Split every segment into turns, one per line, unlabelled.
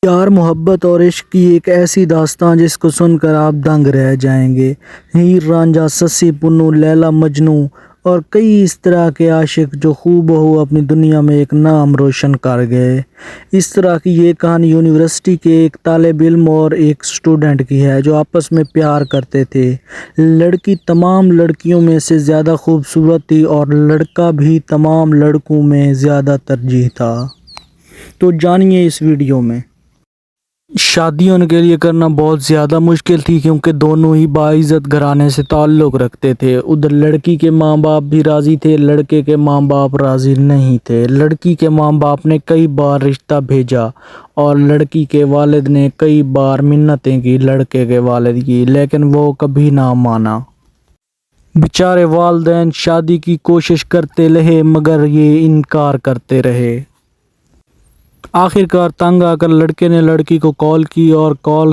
پیار، محبت اور عشق کی ایک ایسی داستان جس کو سن کر آپ دنگ رہ جائیں گے۔ ہیر رانجھا، سسی پنو، لیلا مجنوں اور کئی اس طرح کے عاشق جو خوب بہو اپنی دنیا میں ایک نام روشن کر گئے۔ اس طرح کی یہ کہانی یونیورسٹی کے ایک طالب علم اور ایک اسٹوڈنٹ کی ہے جو آپس میں پیار کرتے تھے۔ لڑکی تمام لڑکیوں میں سے زیادہ خوبصورت تھی اور لڑکا بھی تمام لڑکوں میں زیادہ ترجیح تھا۔ تو جانیے اس ویڈیو میں۔ شادی ان کے لیے کرنا بہت زیادہ مشکل تھی کیونکہ دونوں ہی باعزت گھرانے سے تعلق رکھتے تھے۔ ادھر لڑکی کے ماں باپ بھی راضی تھے، لڑکے کے ماں باپ راضی نہیں تھے۔ لڑکی کے ماں باپ نے کئی بار رشتہ بھیجا اور لڑکی کے والد نے کئی بار منتیں کی لڑکے کے والد کی، لیکن وہ کبھی نہ مانا۔ بیچارے والدین شادی کی کوشش کرتے رہے مگر یہ انکار کرتے رہے۔ آخرکار تنگ آ کر لڑکے نے لڑکی کو کال کی اور کال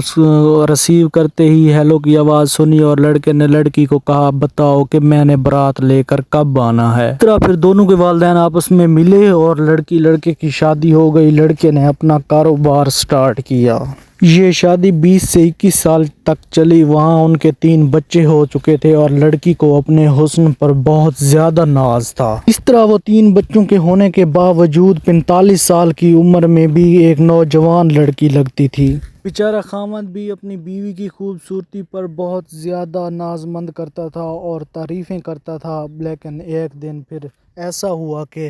ریسیو کرتے ہی ہیلو کی آواز سنی اور لڑکے نے لڑکی کو کہا بتاؤ کہ میں نے بارات لے کر کب آنا ہے۔ اس طرح پھر دونوں کے والدین آپس میں ملے اور لڑکے کی شادی ہو گئی۔ لڑکے نے اپنا کاروبار سٹارٹ کیا۔ یہ شادی 20 سے 21 سال تک چلی۔ وہاں ان کے 3 بچے ہو چکے تھے اور لڑکی کو اپنے حسن پر بہت زیادہ ناز تھا۔ اس طرح وہ 3 بچوں کے ہونے کے باوجود 45 سال کی عمر میں بھی ایک نوجوان لڑکی لگتی تھی۔ بیچارہ خاوند بھی اپنی بیوی کی خوبصورتی پر بہت زیادہ نازمند کرتا تھا اور تعریفیں کرتا تھا، لیکن ایک دن پھر ایسا ہوا کہ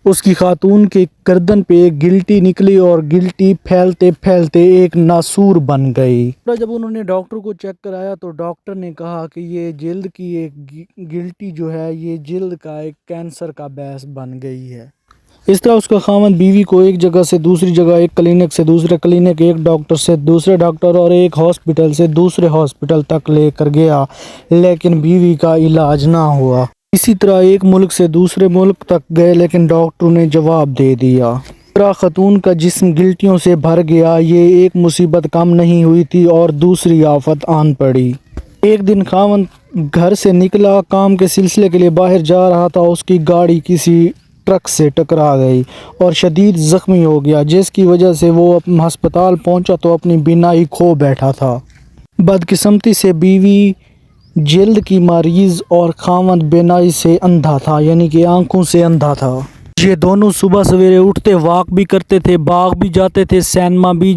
اس کی خاتون کے گردن پہ ایک گلٹی نکلی اور گلٹی پھیلتے پھیلتے ایک ناسور بن گئی۔ جب انہوں نے ڈاکٹر کو چیک کرایا تو ڈاکٹر نے کہا کہ یہ جلد کی ایک گلٹی جو ہے یہ جلد کا ایک کینسر کا باعث بن گئی ہے۔ اس طرح اس کا خاوند بیوی کو ایک جگہ سے دوسری جگہ، ایک کلینک سے دوسرے کلینک، ایک ڈاکٹر سے دوسرے ڈاکٹر اور ایک ہاسپٹل سے دوسرے ہاسپٹل تک لے کر گیا، لیکن بیوی کا علاج نہ ہوا۔ اسی طرح ایک ملک سے دوسرے ملک تک گئے لیکن ڈاکٹروں نے جواب دے دیا۔ پورا خاتون کا جسم گلٹیوں سے بھر گیا۔ یہ ایک مصیبت کم نہیں ہوئی تھی اور دوسری آفت آن پڑی۔ ایک دن خاوند گھر سے نکلا، کام کے سلسلے کے لیے باہر جا رہا تھا۔ اس کی گاڑی کسی ٹرک سے ٹکرا گئی اور شدید زخمی ہو گیا، جس کی وجہ سے وہ ہسپتال پہنچا تو اپنی بینائی کھو بیٹھا تھا۔ بدقسمتی سے بیوی جلد کی مریض اور خاوند بینائی سے اندھا تھا، یعنی کہ آنکھوں سے اندھا تھا۔ یہ دونوں صبح سویرے اٹھتے واک بھی کرتے تھے، باغ بھی جاتے تھے، سینما بھی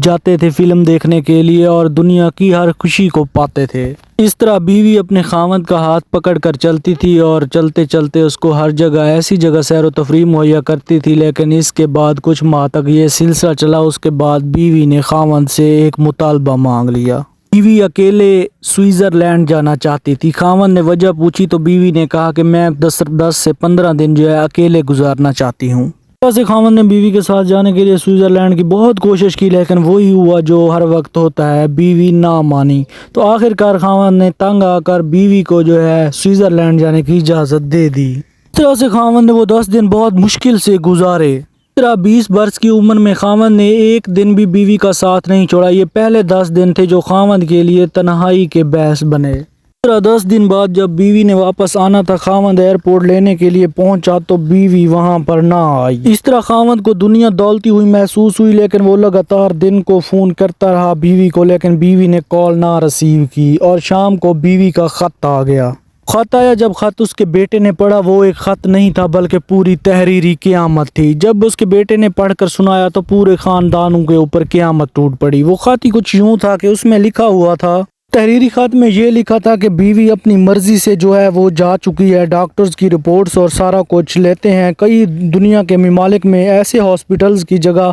جاتے تھے فلم دیکھنے کے لیے اور دنیا کی ہر خوشی کو پاتے تھے۔ اس طرح بیوی اپنے خاوند کا ہاتھ پکڑ کر چلتی تھی اور چلتے چلتے اس کو ہر جگہ ایسی جگہ سیر و تفریح مہیا کرتی تھی، لیکن اس کے بعد کچھ ماہ تک یہ سلسلہ چلا۔ اس کے بعد بیوی نے خاوند سے ایک مطالبہ مانگ لیا۔ بیوی اکیلے سوئٹزرلینڈ جانا چاہتی تھی۔ خاوند نے وجہ پوچھی تو بیوی نے کہا کہ میں 10 سے 15 دن جو ہے اکیلے گزارنا چاہتی ہوں۔ ایسے خاوند نے بیوی کے ساتھ جانے کے لیے سوئٹزرلینڈ کی بہت کوشش کی، لیکن وہی ہوا جو ہر وقت ہوتا ہے، بیوی نہ مانی۔ تو آخرکار خاوند نے تنگ آ کر بیوی کو جو ہے سوئٹزرلینڈ جانے کی اجازت دے دی۔ اس طرح سے خاوند نے وہ 10 دن بہت مشکل سے گزارے۔ اس طرح 20 برس کی عمر میں خاوند نے ایک دن بھی بیوی کا ساتھ نہیں چھوڑا۔ یہ پہلے 10 دن تھے جو خاوند کے لیے تنہائی کے باعث بنے۔ اس طرح 10 دن بعد جب بیوی نے واپس آنا تھا، خاوند ایئرپورٹ لینے کے لیے پہنچا تو بیوی وہاں پر نہ آئی۔ اس طرح خاوند کو دنیا دولتی ہوئی محسوس ہوئی، لیکن وہ لگاتار دن کو فون کرتا رہا بیوی کو، لیکن بیوی نے کال نہ ریسیو کی اور شام کو بیوی کا خط آ گیا۔ خط آیا، جب خط اس کے بیٹے نے پڑھا وہ ایک خط نہیں تھا بلکہ پوری تحریری قیامت تھی۔ جب اس کے بیٹے نے پڑھ کر سنایا تو پورے خاندانوں کے اوپر قیامت ٹوٹ پڑی۔ وہ خط ہی کچھ یوں تھا کہ اس میں لکھا ہوا تھا، تحریری خط میں یہ لکھا تھا کہ بیوی اپنی مرضی سے جو ہے وہ جا چکی ہے، ڈاکٹرز کی رپورٹس اور سارا کچھ لیتے ہیں۔ کئی دنیا کے ممالک میں ایسے ہاسپٹلز کی جگہ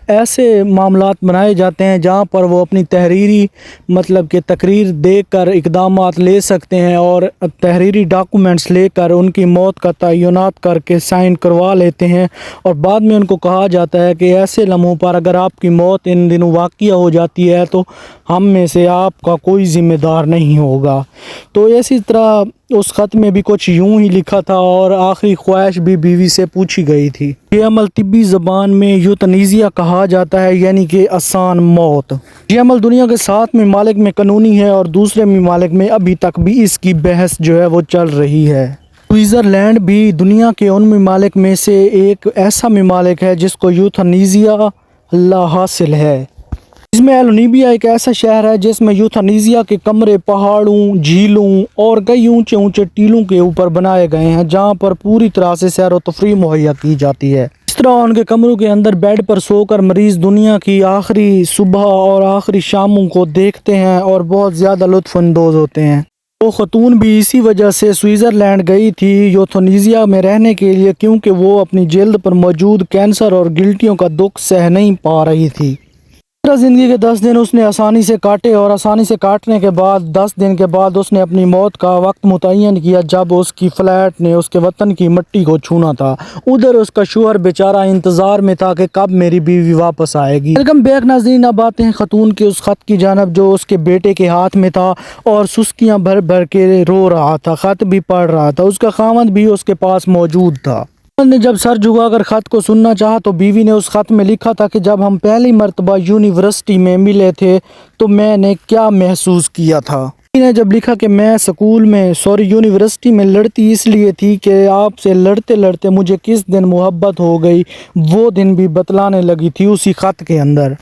ایسے معاملات بنائے جاتے ہیں جہاں پر وہ اپنی تحریری مطلب کہ تقریر دے کر اقدامات لے سکتے ہیں اور تحریری ڈاکومنٹس لے کر ان کی موت کا تعینات کر کے سائن کروا لیتے ہیں، اور بعد میں ان کو کہا جاتا ہے کہ ایسے لمحوں پر اگر آپ کی موت ان دنوں واقع ہو جاتی ہے تو ہم میں سے آپ کا کوئی ذمہ دار نہیں ہوگا۔ تو اسی طرح اس خط میں بھی کچھ یوں ہی لکھا تھا اور آخری خواہش بھی بیوی سے پوچھی گئی تھی۔ یہ عمل طبی زبان میں یوتنیزیا کہا جاتا ہے، یعنی کہ آسان موت۔ یہ عمل دنیا کے 7 ممالک میں قانونی ہے اور دوسرے ممالک میں ابھی تک بھی اس کی بحث جو ہے وہ چل رہی ہے۔ سوئٹزرلینڈ بھی دنیا کے ان ممالک میں سے ایک ایسا ممالک ہے جس کو یوتھنیزیا اللہ حاصل ہے۔ اس میں ایلونیبیا ایک ایسا شہر ہے جس میں یوتھنیزیا کے کمرے پہاڑوں، جھیلوں اور کئی اونچے اونچے ٹیلوں کے اوپر بنائے گئے ہیں، جہاں پر پوری طرح سے سیر و تفریح مہیا کی جاتی ہے۔ اس طرح ان کے کمروں کے اندر بیڈ پر سو کر مریض دنیا کی آخری صبح اور آخری شاموں کو دیکھتے ہیں اور بہت زیادہ لطف اندوز ہوتے ہیں۔ وہ خاتون بھی اسی وجہ سے سوئٹزرلینڈ گئی تھی یوتھنیزیا میں رہنے کے لیے، کیونکہ وہ اپنی جلد پر موجود کینسر اور گلٹیوں کا دکھ سہ نہیں پا رہی تھی۔ زندگی کے 10 دن اس نے آسانی سے کاٹے اور آسانی سے کاٹنے کے بعد 10 دن کے بعد اس نے اپنی موت کا وقت متعین کیا، جب اس کی فلائٹ نے اس کے وطن کی مٹی کو چھونا تھا۔ ادھر اس کا شوہر بیچارہ انتظار میں تھا کہ کب میری بیوی واپس آئے گی۔ ویلکم بیک ناظرین، اب آتے ہیں خاتون کے اس خط کی جانب جو اس کے بیٹے کے ہاتھ میں تھا اور سسکیاں بھر بھر کے رو رہا تھا، خط بھی پڑھ رہا تھا، اس کا خاوند بھی اس کے پاس موجود تھا۔ نے جب سر جھکا کر خط کو سننا چاہا تو بیوی نے اس خط میں لکھا تھا کہ جب ہم پہلی مرتبہ یونیورسٹی میں ملے تھے تو میں نے کیا محسوس کیا تھا۔ بیوی نے جب لکھا کہ میں یونیورسٹی میں لڑتی اس لیے تھی کہ آپ سے لڑتے لڑتے مجھے کس دن محبت ہو گئی، وہ دن بھی بتلانے لگی تھی اسی خط کے اندر۔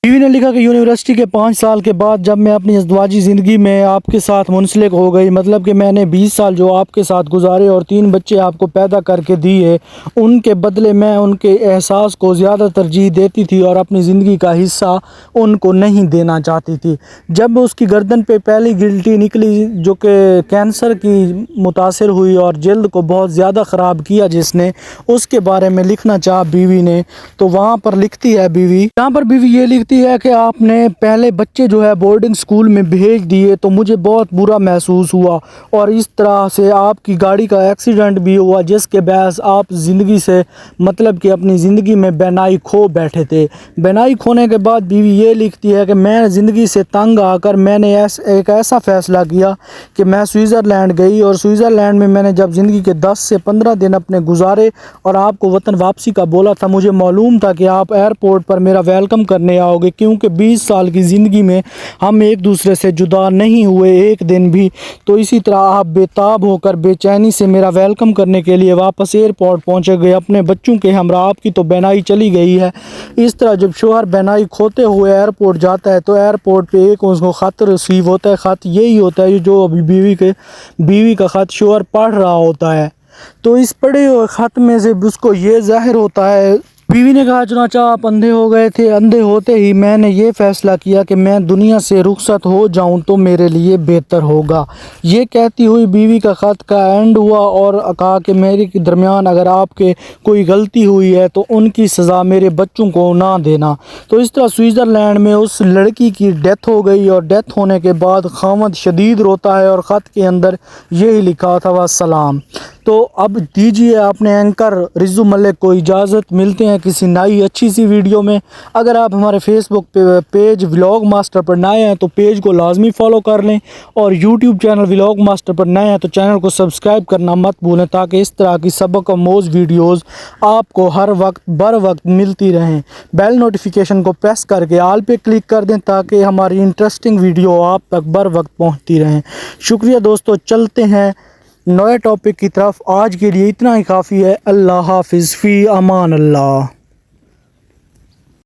بیوی نے لکھا کہ یونیورسٹی کے 5 سال کے بعد جب میں اپنی ازدواجی زندگی میں آپ کے ساتھ منسلک ہو گئی، مطلب کہ میں نے 20 سال جو آپ کے ساتھ گزارے اور 3 بچے آپ کو پیدا کر کے دیے، ان کے بدلے میں ان کے احساس کو زیادہ ترجیح دیتی تھی اور اپنی زندگی کا حصہ ان کو نہیں دینا چاہتی تھی۔ جب اس کی گردن پہ پہلی گلٹی نکلی جو کہ کینسر کی متاثر ہوئی اور جلد کو بہت زیادہ خراب کیا جس نے، اس کے بارے میں لکھنا چاہا بیوی نے، تو وہاں پر لکھتی ہے بیوی، یہاں پر بیوی یہ لکھتی ہے کہ آپ نے پہلے بچے جو ہے بورڈنگ سکول میں بھیج دیے تو مجھے بہت برا محسوس ہوا، اور اس طرح سے آپ کی گاڑی کا ایکسیڈنٹ بھی ہوا جس کے باعث آپ زندگی سے مطلب کہ اپنی زندگی میں بینائی کھو بیٹھے تھے۔ بینائی کھونے کے بعد بیوی یہ لکھتی ہے کہ میں زندگی سے تنگ آ کر میں نے ایک ایسا فیصلہ کیا کہ میں سوئٹزرلینڈ گئی، اور سوئٹزرلینڈ میں نے جب زندگی کے 10 سے 15 دن اپنے گزارے اور آپ کو وطن واپسی کا بولا تھا، مجھے معلوم تھا کہ آپ ایئرپورٹ پر میرا ویلکم کرنے آؤ گے، کیونکہ 20 سال کی زندگی میں ہم ایک دوسرے سے جدا نہیں ہوئے ایک دن بھی، تو اسی طرح آپ بے تاب ہو کر بے چینی سے میرا ویلکم کرنے کے لیے واپس ایئرپورٹ پہنچے گئے اپنے بچوں کے ہمراہ۔ آپ کی تو بینائی چلی گئی ہے۔ اس طرح جب شوہر بینائی کھوتے ہوئے ایئرپورٹ جاتا ہے تو ایئرپورٹ پہ ایک اس کو خط ریسیو ہوتا ہے، خط یہی ہوتا ہے جو ابھی بیوی کا خط شوہر پڑھ رہا ہوتا ہے، تو اس پڑھے ہوئے خط میں سے اس کو یہ ظاہر ہوتا ہے، بیوی نے کہا چنانچہ آپ اندھے ہو گئے تھے، اندھے ہوتے ہی میں نے یہ فیصلہ کیا کہ میں دنیا سے رخصت ہو جاؤں تو میرے لیے بہتر ہوگا۔ یہ کہتی ہوئی بیوی کا خط کا اینڈ ہوا اور کہا کہ میرے درمیان اگر آپ کے کوئی غلطی ہوئی ہے تو ان کی سزا میرے بچوں کو نہ دینا۔ تو اس طرح سوئٹزرلینڈ میں اس لڑکی کی ڈیتھ ہو گئی، اور ڈیتھ ہونے کے بعد خاوند شدید روتا ہے اور خط کے اندر یہی لکھا تھا والسلام۔ تو اب دیجیے اپنے اینکر رزو ملک کو اجازت، ملتے ہیں کسی نئی اچھی سی ویڈیو میں۔ اگر آپ ہمارے فیس بک پیج ولاگ ماسٹر پر نئے ہیں تو پیج کو لازمی فالو کر لیں، اور یوٹیوب چینل ولاگ ماسٹر پر نئے ہیں تو چینل کو سبسکرائب کرنا مت بھولیں، تاکہ اس طرح کی سبق آموز ویڈیوز آپ کو ہر وقت بر وقت ملتی رہیں۔ بیل نوٹیفیکیشن کو پریس کر کے آل پہ کلک کر دیں تاکہ ہماری انٹرسٹنگ ویڈیو آپ تک بر وقت پہنچتی رہیں۔ شکریہ دوستو، چلتے ہیں نئے ٹاپک کی طرف۔ آج کے لیے اتنا ہی کافی ہے۔ اللہ حافظ، فی امان اللہ۔